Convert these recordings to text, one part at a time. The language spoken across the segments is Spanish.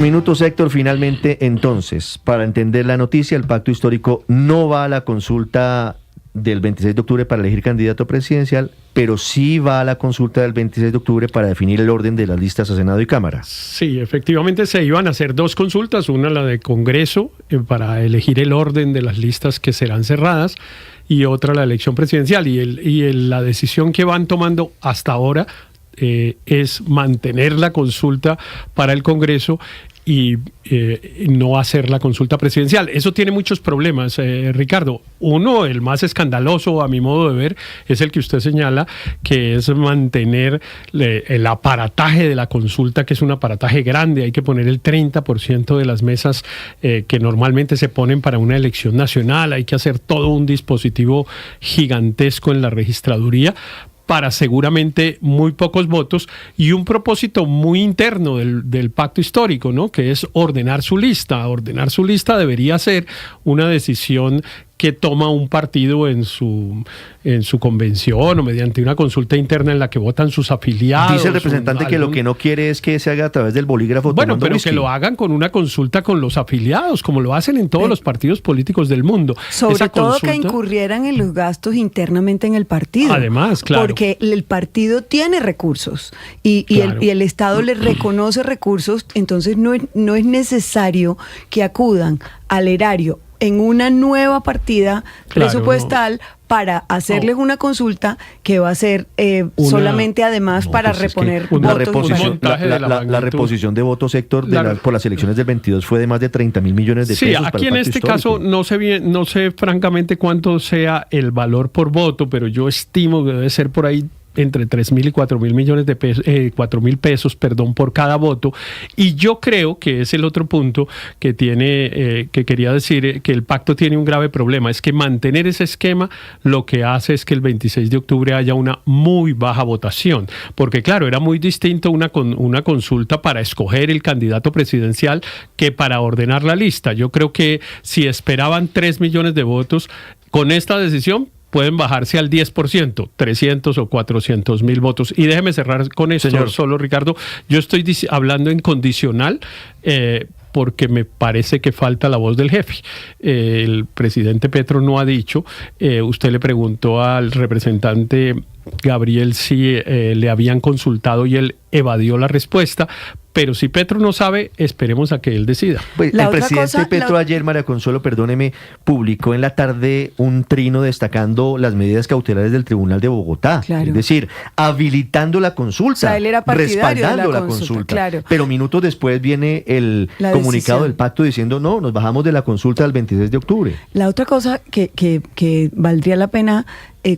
Minutos, Héctor. Finalmente, entonces, para entender la noticia, el pacto histórico no va a la consulta del 26 de octubre para elegir candidato presidencial, pero sí va a la consulta del 26 de octubre para definir el orden de las listas a Senado y Cámara. Sí, efectivamente se iban a hacer dos consultas, una la de Congreso para elegir el orden de las listas que serán cerradas y otra la elección presidencial. La decisión que van tomando hasta ahora es mantener la consulta para el Congreso y no hacer la consulta presidencial. Eso tiene muchos problemas, Ricardo. Uno, el más escandaloso a mi modo de ver, es el que usted señala, que es mantener el aparataje de la consulta, que es un aparataje grande. Hay que poner el 30% de las mesas que normalmente se ponen para una elección nacional. Hay que hacer todo un dispositivo gigantesco en la registraduría para seguramente muy pocos votos y un propósito muy interno del pacto histórico, ¿no? Que es ordenar su lista. Ordenar su lista debería ser una decisión que toma un partido en su convención o mediante una consulta interna en la que votan sus afiliados. Dice el representante que lo que no quiere es que se haga a través del bolígrafo. Bueno, pero whisky. que lo hagan con una consulta con los afiliados, como lo hacen en todos los partidos políticos del mundo. Sobre todo que incurrieran en los gastos internamente en el partido. Además, claro. Porque el partido tiene recursos y el Estado les reconoce recursos, entonces no es necesario que acudan al erario en una nueva partida presupuestal para hacerles una consulta que va a ser solamente además para reponer votos. La reposición de votos, Héctor, por las elecciones del 22 fue de más de 30.000 millones de pesos. Sí, aquí en este caso no sé francamente cuánto sea el valor por voto, pero yo estimo que debe ser por ahí entre 3.000 y 4.000 millones de pesos, 4.000 pesos, por cada voto. Y yo creo que es el otro punto que quería decir, que el pacto tiene un grave problema, es que mantener ese esquema lo que hace es que el 26 de octubre haya una muy baja votación, porque claro, era muy distinto una consulta para escoger el candidato presidencial que para ordenar la lista. Yo creo que si esperaban 3 millones de votos, con esta decisión pueden bajarse al 10%, 300 o 400 mil votos. Y déjeme cerrar con esto, señor. Solo, Ricardo. Yo estoy hablando en condicional porque me parece que falta la voz del jefe. El presidente Petro no ha dicho, usted le preguntó al representante Gabriel si le habían consultado y él evadió la respuesta. Pero si Petro no sabe, esperemos a que él decida. Pues el presidente Petro ayer, María Consuelo, perdóneme, publicó en la tarde un trino destacando las medidas cautelares del Tribunal de Bogotá. Claro. Es decir, habilitando la consulta, o sea, él era respaldando la consulta. Claro. Pero minutos después viene el comunicado del pacto diciendo no, nos bajamos de la consulta del 26 de octubre. La otra cosa que valdría la pena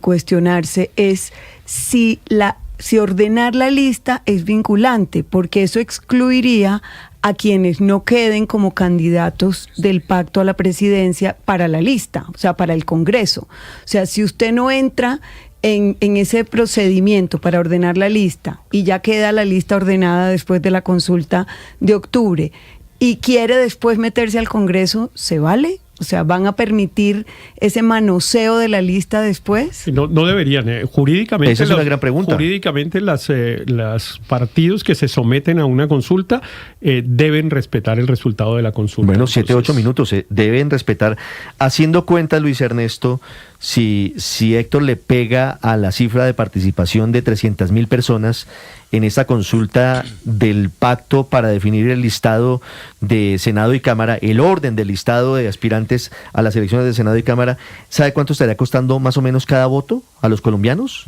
cuestionarse es si ordenar la lista es vinculante, porque eso excluiría a quienes no queden como candidatos del pacto a la presidencia para la lista, o sea, para el Congreso. O sea, si usted no entra en ese procedimiento para ordenar la lista y ya queda la lista ordenada después de la consulta de octubre y quiere después meterse al Congreso, ¿se vale? O sea, ¿van a permitir ese manoseo de la lista después? No deberían. Jurídicamente, esa es una gran pregunta. Jurídicamente, los partidos que se someten a una consulta deben respetar el resultado de la consulta. Bueno, 7-8 minutos. Deben respetar. Haciendo cuentas, Luis Ernesto, si Héctor le pega a la cifra de participación de 300.000 personas en esta consulta del pacto para definir el listado de Senado y Cámara, el orden del listado de aspirantes a las elecciones de Senado y Cámara, ¿sabe cuánto estaría costando más o menos cada voto a los colombianos?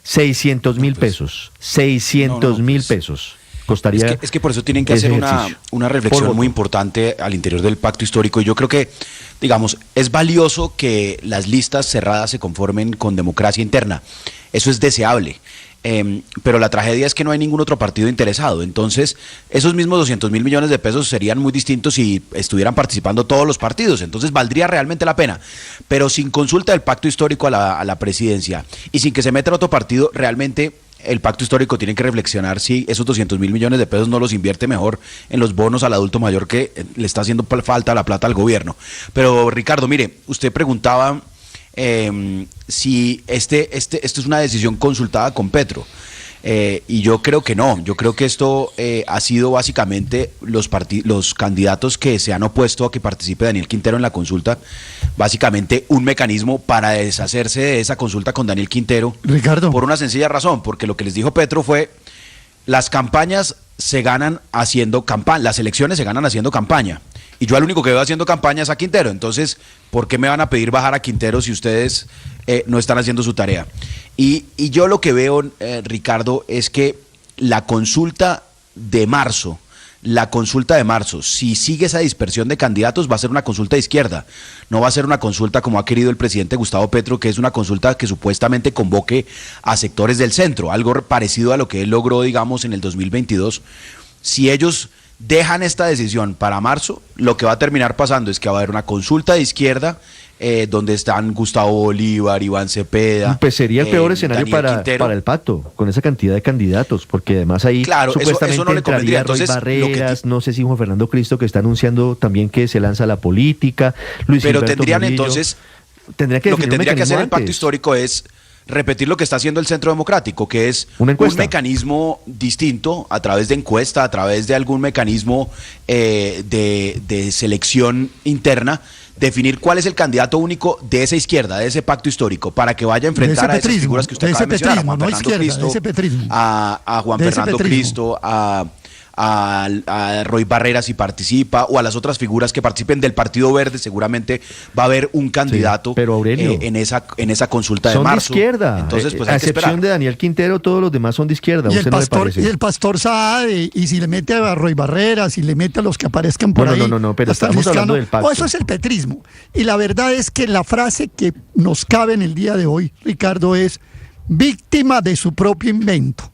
600.000 pesos. 600.000 pesos. Costaría es que por eso tienen que hacer una reflexión muy importante al interior del pacto histórico, y yo creo que, digamos, es valioso que las listas cerradas se conformen con democracia interna. Eso es deseable. Pero la tragedia es que no hay ningún otro partido interesado. Entonces, esos mismos 200.000 millones de pesos serían muy distintos si estuvieran participando todos los partidos. Entonces, valdría realmente la pena. Pero sin consulta del pacto histórico a la presidencia y sin que se meta otro partido, realmente el pacto histórico tiene que reflexionar si esos 200.000 millones de pesos no los invierte mejor en los bonos al adulto mayor, que le está haciendo falta la plata al gobierno. Pero, Ricardo, mire, usted preguntaba si esto es una decisión consultada con Petro. Y yo creo que no, yo creo que esto ha sido básicamente los candidatos que se han opuesto a que participe Daniel Quintero en la consulta, básicamente un mecanismo para deshacerse de esa consulta con Daniel Quintero, Ricardo, por una sencilla razón, porque lo que les dijo Petro fue: las campañas se ganan haciendo campaña, las elecciones se ganan haciendo campaña. Y yo al único que veo haciendo campaña es a Quintero. Entonces, ¿por qué me van a pedir bajar a Quintero si ustedes no están haciendo su tarea? Y yo lo que veo, Ricardo, es que la consulta de marzo, si sigue esa dispersión de candidatos, va a ser una consulta de izquierda. No va a ser una consulta como ha querido el presidente Gustavo Petro, que es una consulta que supuestamente convoque a sectores del centro, algo parecido a lo que él logró, digamos, en el 2022. Si ellos dejan esta decisión para marzo, lo que va a terminar pasando es que va a haber una consulta de izquierda donde están Gustavo Bolívar, Iván Cepeda. Pues sería el peor escenario para el pacto, con esa cantidad de candidatos, porque además ahí supuestamente eso no le convendría. Entonces, Barreras, no sé si Juan Fernando Cristo, que está anunciando también que se lanza a la política, Luis pero Gilberto tendrían Murillo. Entonces, tendría que lo que tendría que hacer el pacto antes. histórico es repetir lo que está haciendo el Centro Democrático, que es un mecanismo distinto, a través de encuesta, a través de algún mecanismo de selección interna, definir cuál es el candidato único de esa izquierda, de ese pacto histórico, para que vaya a enfrentar a esas figuras que usted acaba de mencionar, a Juan Fernando Cristo, a Juan Fernando Cristo, a Roy Barreras si participa, o a las otras figuras que participen del Partido Verde. Seguramente va a haber un candidato, pero Aurelio, en esa consulta de son marzo. Son de izquierda. Entonces, pues a hay que esperar. excepción de Daniel Quintero, todos los demás son de izquierda. Y el pastor Saade, y si le mete a Roy Barreras, si le mete a los que aparezcan por ahí. No, pero estamos hablando del pacto. Eso es el petrismo. Y la verdad es que la frase que nos cabe en el día de hoy, Ricardo, es: víctima de su propio invento.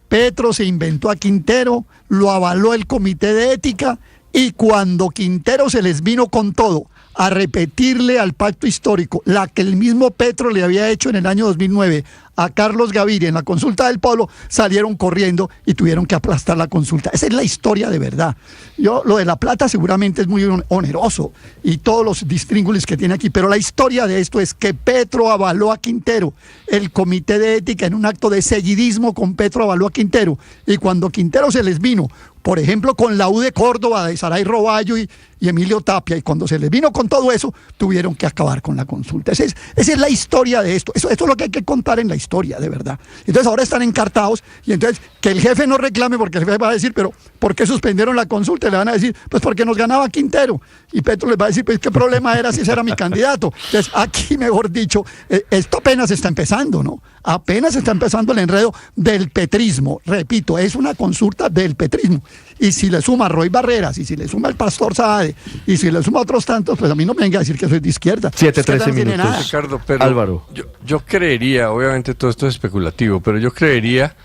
Petro se inventó a Quintero, lo avaló el Comité de Ética, y cuando Quintero se les vino con todo a repetirle al pacto histórico la que el mismo Petro le había hecho en el año 2009 a Carlos Gaviria en la consulta del Polo, salieron corriendo y tuvieron que aplastar la consulta. Esa es la historia de verdad. Lo de La Plata seguramente es muy oneroso y todos los distríngulis que tiene aquí, pero la historia de esto es que Petro avaló a Quintero, el Comité de Ética, en un acto de seguidismo con Petro avaló a Quintero, y cuando Quintero se les vino, por ejemplo, con la U de Córdoba, de Saray Roballo y Emilio Tapia, y cuando se les vino con todo eso, tuvieron que acabar con la consulta. Esa es la historia de esto. Esto es lo que hay que contar en la historia, de verdad. Entonces ahora están encartados, y entonces que el jefe no reclame, porque el jefe va a decir: pero ¿por qué suspendieron la consulta? Y le van a decir: pues porque nos ganaba Quintero. Y Petro les va a decir: pues ¿qué problema era si ese era mi candidato? Entonces aquí, mejor dicho, esto apenas está empezando, ¿no? Apenas está empezando el enredo del petrismo. Repito, es una consulta del petrismo. Y si le suma Roy Barreras, y si le suma el pastor Saade, y si le suma otros tantos, pues a mí no me venga a decir que soy de izquierda. 7:13 minutos. Ricardo, pero Álvaro. Yo creería, obviamente todo esto es especulativo, pero yo creería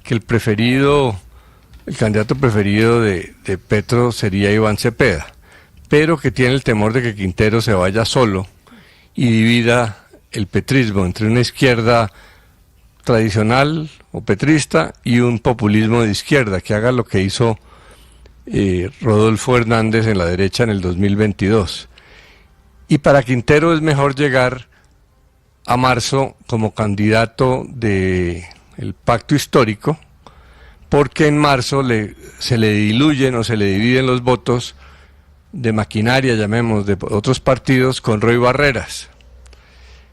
que el candidato preferido de Petro sería Iván Cepeda, pero que tiene el temor de que Quintero se vaya solo y divida el petrismo entre una izquierda tradicional o petrista y un populismo de izquierda, que haga lo que hizo Rodolfo Hernández en la derecha en el 2022. Y para Quintero es mejor llegar a marzo como candidato del pacto histórico, porque en marzo se le diluyen o se le dividen los votos de maquinaria, llamemos, de otros partidos con Roy Barreras.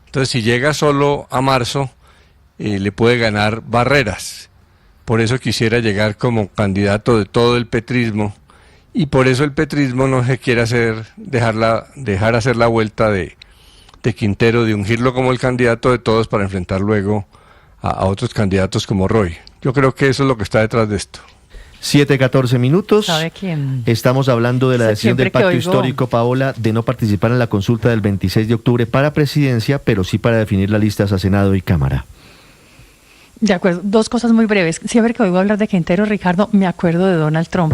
Entonces, si llega solo a marzo, le puede ganar Barreras. Por eso quisiera llegar como candidato de todo el petrismo, y por eso el petrismo no se quiere dejar hacer la vuelta de Quintero, de ungirlo como el candidato de todos para enfrentar luego a otros candidatos como Roy. Yo creo que eso es lo que está detrás de esto. 7:14 minutos. ¿Sabe quién? Estamos hablando de la decisión del pacto oigo histórico, Paola, de no participar en la consulta del 26 de octubre para presidencia, pero sí para definir las listas a Senado y Cámara. De acuerdo, dos cosas muy breves. Siempre que oigo hablar de Quintero, Ricardo, me acuerdo de Donald Trump,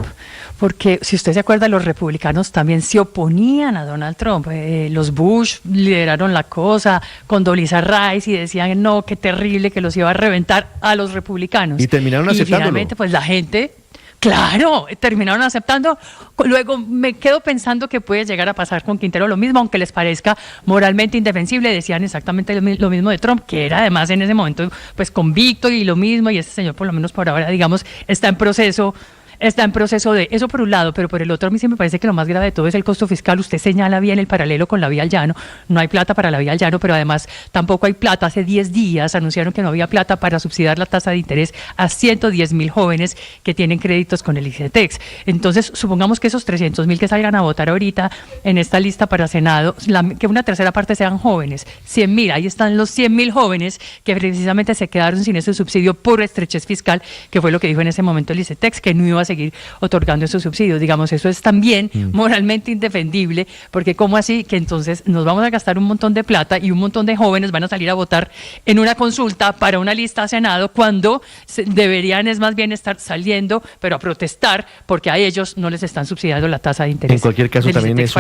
porque si usted se acuerda, los republicanos también se oponían a Donald Trump. Los Bush lideraron la cosa, Condoleezza Rice, y decían: no, qué terrible, que los iba a reventar a los republicanos. Y terminaron aceptándolo. Y finalmente, pues la gente Claro, terminaron aceptando. Luego me quedo pensando que puede llegar a pasar con Quintero lo mismo, aunque les parezca moralmente indefensible. Decían exactamente lo mismo de Trump, que era además en ese momento pues convicto y lo mismo, y este señor por lo menos por ahora, digamos, está en proceso de eso por un lado, pero por el otro a mí sí me parece que lo más grave de todo es el costo fiscal. Usted señala bien el paralelo con la vía al llano. No hay plata para la vía al llano, pero además tampoco hay plata. Hace 10 días anunciaron que no había plata para subsidiar la tasa de interés a 110.000 jóvenes que tienen créditos con el ICETEX. Entonces, supongamos que esos 300.000 que salgan a votar ahorita en esta lista para Senado, que una tercera parte sean jóvenes. 100.000, ahí están los 100.000 jóvenes que precisamente se quedaron sin ese subsidio por estrechez fiscal, que fue lo que dijo en ese momento el ICETEX, que no iba a seguir otorgando esos subsidios. Digamos, eso es también moralmente indefendible, porque ¿cómo así que entonces nos vamos a gastar un montón de plata y un montón de jóvenes van a salir a votar en una consulta para una lista a Senado cuando deberían es más bien estar saliendo, pero a protestar porque a ellos no les están subsidiando la tasa de interés? En cualquier caso, también es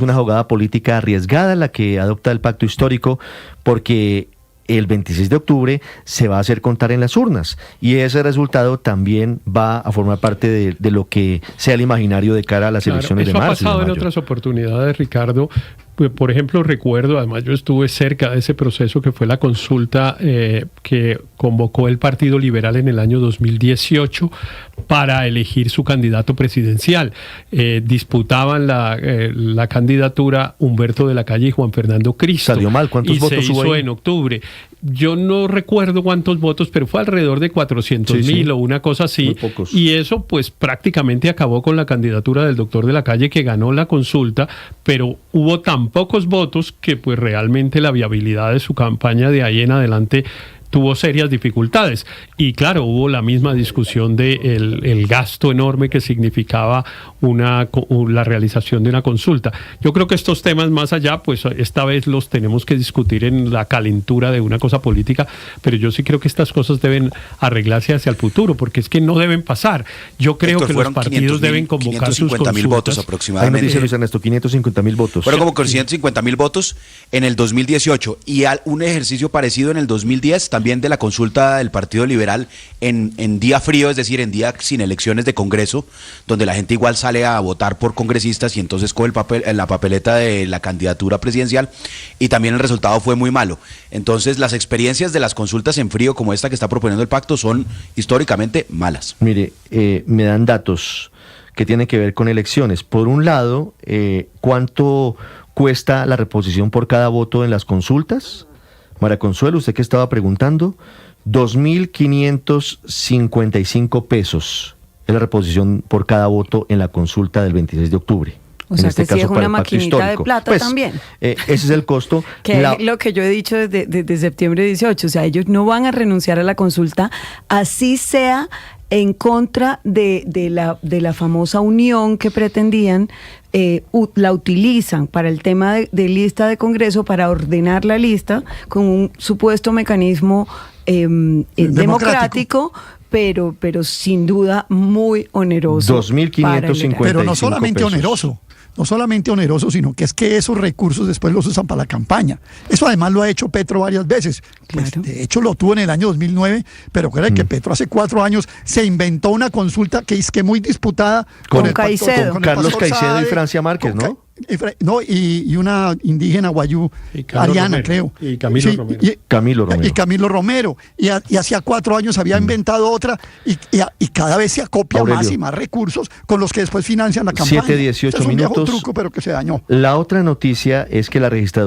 una jugada política arriesgada la que adopta el pacto histórico, porque el 26 de octubre se va a hacer contar en las urnas y ese resultado también va a formar parte de lo que sea el imaginario de cara a las elecciones de marzo. Eso ha pasado en otras oportunidades, Ricardo. Por ejemplo, recuerdo, además yo estuve cerca de ese proceso que fue la consulta que convocó el Partido Liberal en el año 2018 para elegir su candidato presidencial. Disputaban la candidatura Humberto de la Calle y Juan Fernando Cristo. Salió mal, ¿cuántos votos se hizo en octubre? Yo no recuerdo cuántos votos, pero fue alrededor de 400.000 o una cosa así. Muy pocos. Y eso pues prácticamente acabó con la candidatura del doctor de la Calle, que ganó la consulta, pero hubo tan pocos votos que pues realmente la viabilidad de su campaña de ahí en adelante tuvo serias dificultades. Y claro, hubo la misma discusión de el gasto enorme que significaba la realización de una consulta. Yo creo que estos temas más allá, pues esta vez los tenemos que discutir en la calentura de una cosa política, pero yo sí creo que estas cosas deben arreglarse hacia el futuro, porque es que no deben pasar. Yo creo que los partidos deben convocar sus consultas. 550.000 votos aproximadamente. Ahí nos dice Luis Ernesto, 550.000 votos. Fueron como 550.000 votos en el 2018 y un ejercicio parecido en el 2010, también de la consulta del Partido Liberal en día frío, es decir, en día sin elecciones de Congreso, donde la gente igual sale a votar por congresistas y entonces coge la papeleta de la candidatura presidencial, y también el resultado fue muy malo. Entonces las experiencias de las consultas en frío como esta que está proponiendo el pacto son históricamente malas. Mire, me dan datos que tienen que ver con elecciones. Por un lado, ¿cuánto cuesta la reposición por cada voto en las consultas? María Consuelo, usted que estaba preguntando, 2.555 pesos es la reposición por cada voto en la consulta del 26 de octubre. O sea, que sí es una maquinita de plata pues, también. Ese es el costo. Que es lo que yo he dicho desde septiembre 18. O sea, ellos no van a renunciar a la consulta, así sea en contra de la famosa unión que pretendían. La utilizan para el tema de lista de Congreso, para ordenar la lista con un supuesto mecanismo democrático, pero sin duda muy oneroso. 2.555 pero no solamente pesos. oneroso, sino que es que esos recursos después los usan para la campaña. Eso además lo ha hecho Petro varias veces. Pues, claro. De hecho lo tuvo en el año 2009, pero recuerden que Petro hace 4 años se inventó una consulta que es que muy disputada con el Caicedo. Con Carlos Caicedo y Francia Márquez, ¿no? Y una indígena guayú, Ariana, Romero, creo. y Camilo Romero. Camilo Romero. Y hacía 4 años había inventado otra, y cada vez se acopia Aurelio, más y más recursos con los que después financian la campaña. 7:18 es un minutos. viejo truco, pero que se dañó. La otra noticia es que la registraduría